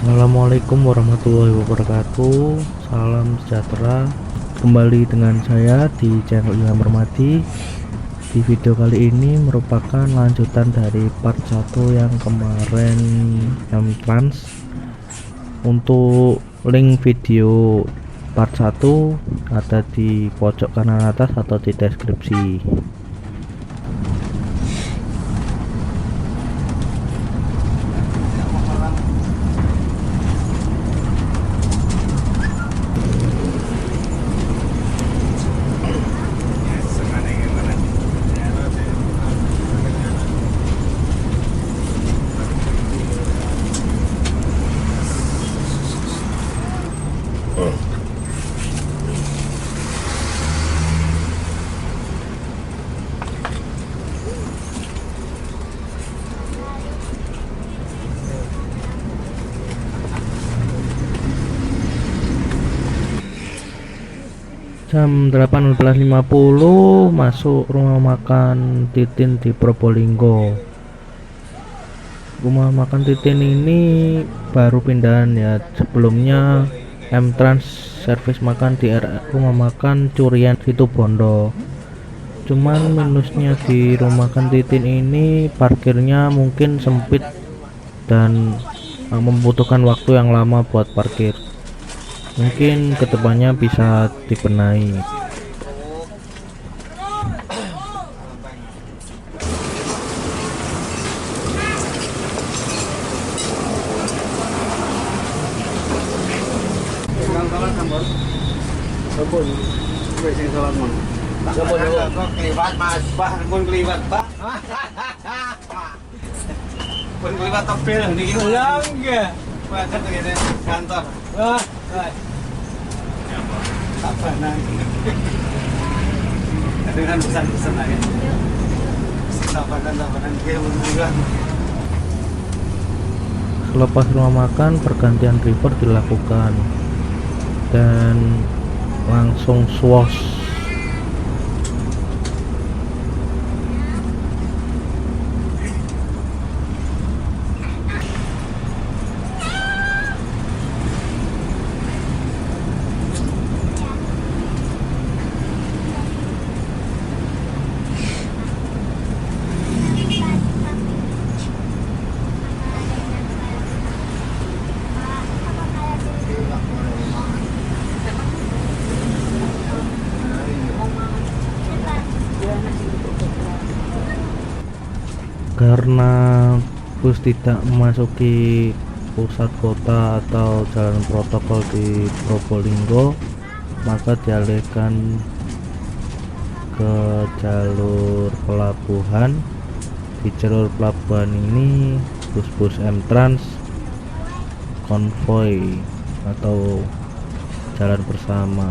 Assalamualaikum warahmatullahi wabarakatuh. Salam sejahtera. Kembali dengan saya di channel Ilham Permadi. Di video kali ini merupakan lanjutan dari part 1 yang kemarin M-Trans. Untuk link video part 1 ada di pojok kanan atas atau di deskripsi. Jam 18.50 masuk rumah makan Titin di Probolinggo. Rumah makan Titin ini baru pindahan ya. Sebelumnya M-Trans servis makan di rumah makan Curian Situbondo. Cuman minusnya di rumah makan Titin ini parkirnya mungkin sempit dan membutuhkan waktu yang lama buat parkir. Mungkin kedepannya bisa dibenahi. Keliwat mas, pak, pun keliwat pak. Pun keliwat tebel nih gitu. Enggak. Bahkan begini kantor. Wah, apa nanti? Dengan pesan-pesan aja. Tapakan dia menunggang. Selepas rumah makan, pergantian driver dilakukan dan langsung swash. Karena bus tidak memasuki pusat kota atau jalan protokol di Probolinggo, maka dialihkan ke jalur pelabuhan. Di jalur pelabuhan ini bus-bus M-Trans konvoy atau jalan bersama,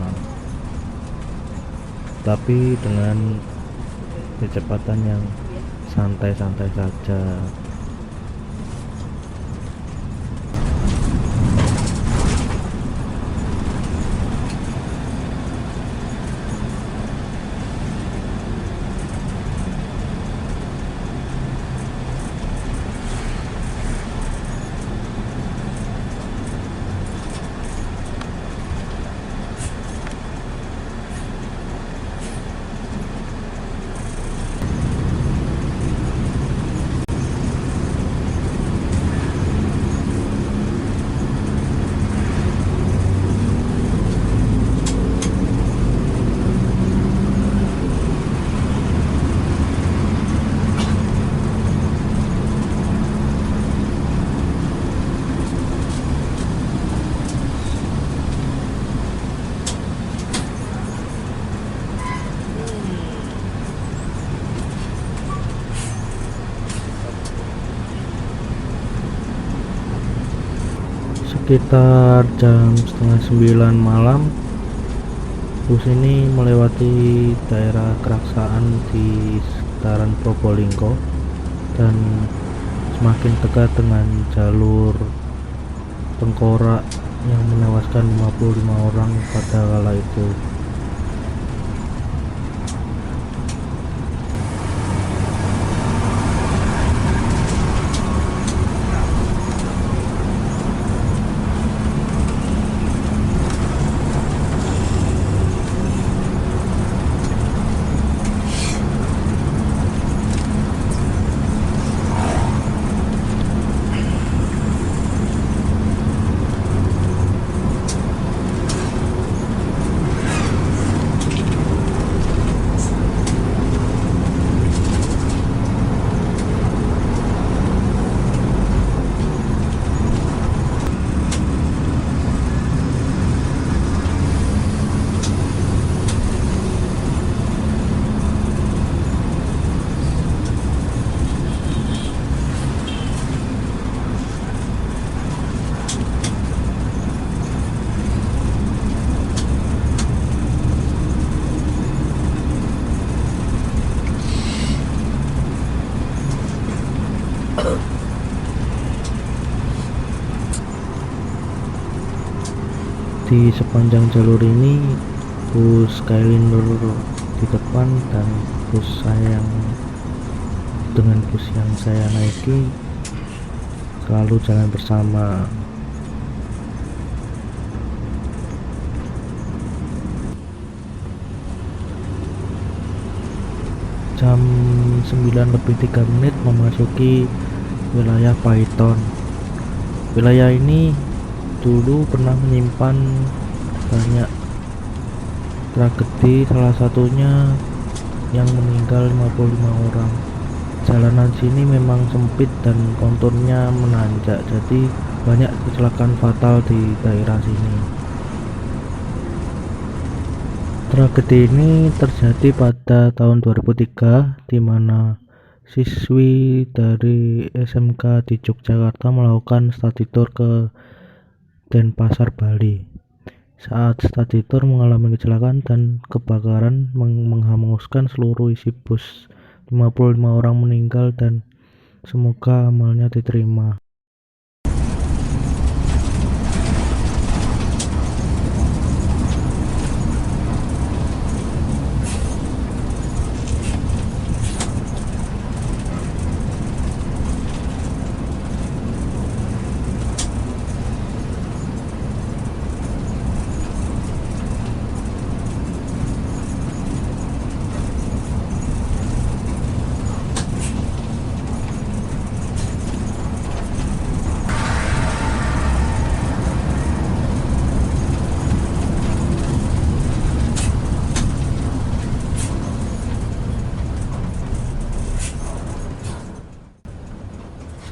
tapi dengan kecepatan yang santai-santai saja. Sekitar jam setengah 9 malam, bus ini melewati daerah Keraksaan di sekitaran Probolinggo dan semakin dekat dengan jalur tengkorak yang menewaskan 55 orang pada kala itu. Di sepanjang jalur ini bus Skyliner di depan dan bus yang saya naiki selalu jalan bersama. Jam 9:03 memasuki wilayah Python. Wilayah ini dulu pernah menyimpan banyak tragedi, salah satunya yang meninggal 55 orang. Jalanan sini memang sempit dan konturnya menanjak, jadi banyak kecelakaan fatal di daerah sini. Tragedi ini terjadi pada tahun 2003, di mana siswi dari SMK di Yogyakarta melakukan study tour ke Denpasar, Bali. Saat study tour mengalami kecelakaan dan kebakaran menghanguskan seluruh isi bus. 55 orang meninggal dan semoga amalnya diterima.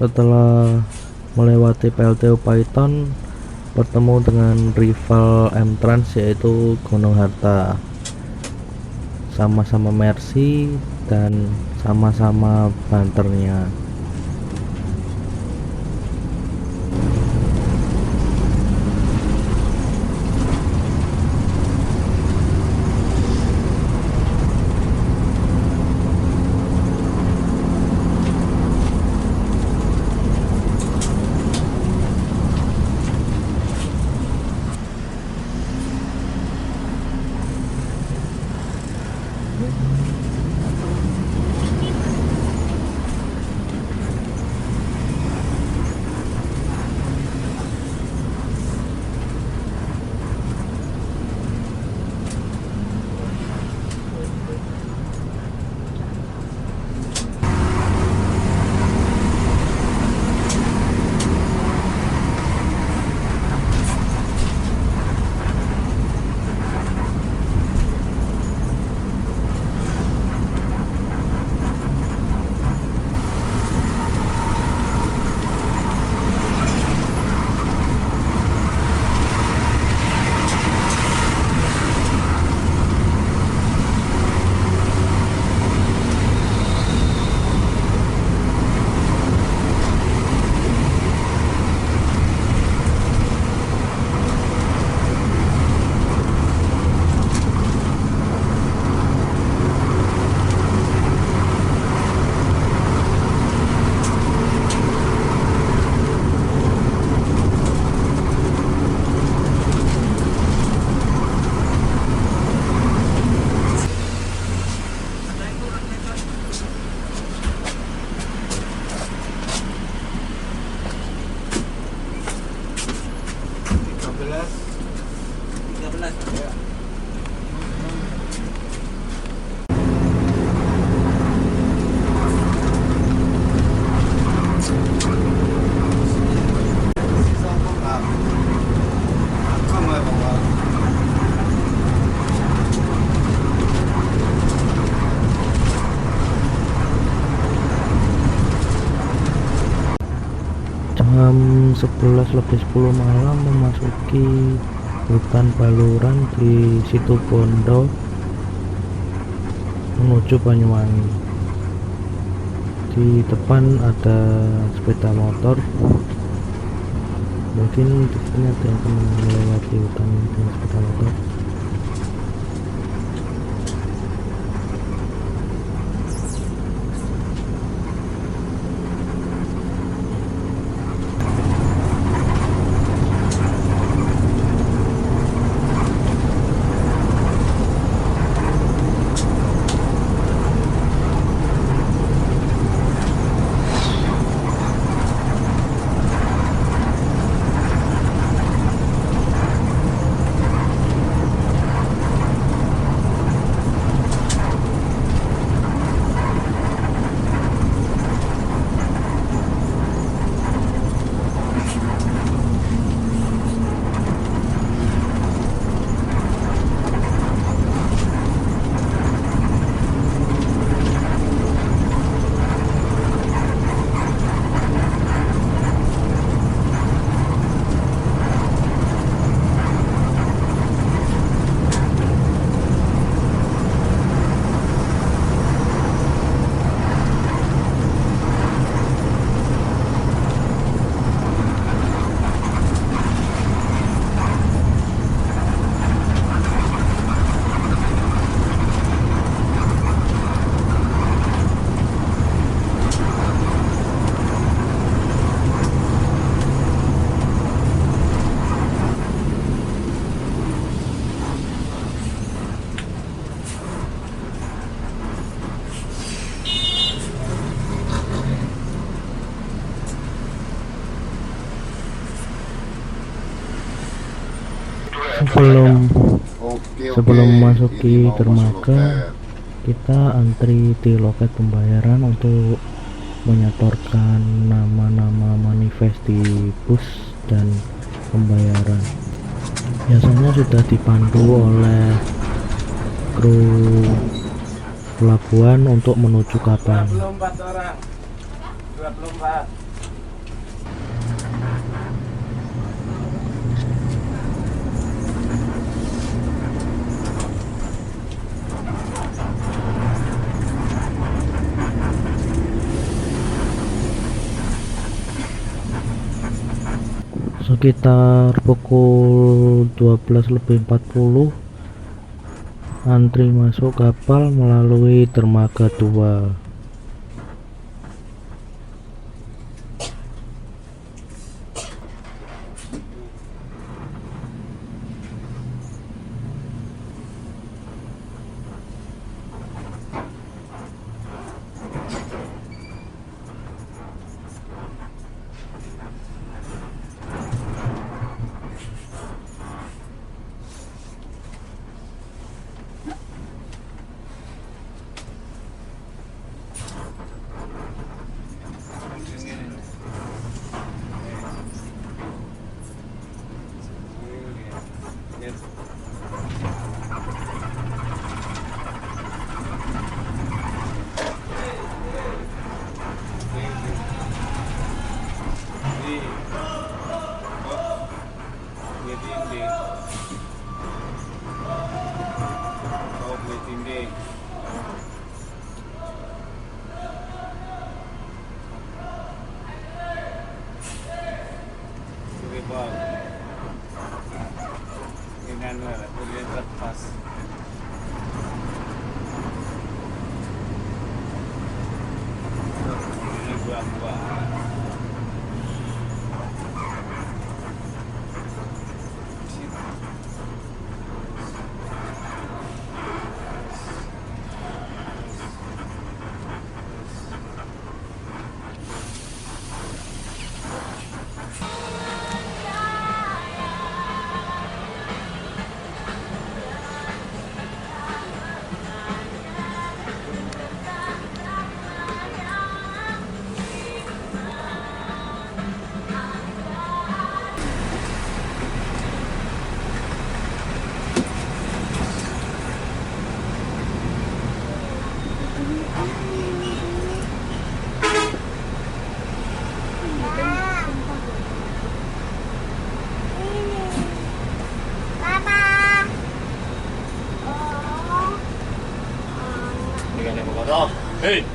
Setelah melewati PLTU Python, bertemu dengan rival M-Trans yaitu Gunung Harta. Sama-sama Mercy dan sama-sama banternya. Jam 11:10 malam memasuki hutan Baluran di Situbondo menuju Banyuwangi. Di depan ada sepeda motor, mungkin di sini ada yang pernah melewati hutan dengan sepeda motor. Sebelum Oke, sebelum oke. memasuki Ini mau masuk dermaga, loket. kita antri di loket pembayaran untuk menyetorkan nama-nama manifest di bus dan pembayaran. Biasanya sudah dipandu oleh kru pelabuhan untuk menuju kapal. 24 orang. 24. Sekitar pukul 12:40 antri masuk kapal melalui dermaga 2. Hei.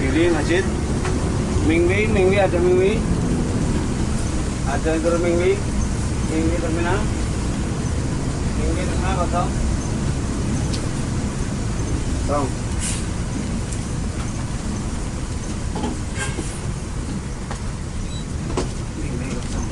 Kiri masjid. Mingwi ada Mingwi. Ada yang turun Mingwi. Mingwi terminal. Mingwi terminal kosong. Kosong. Mingwi kosong.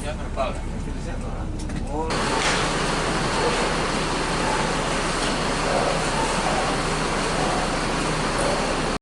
Verbal.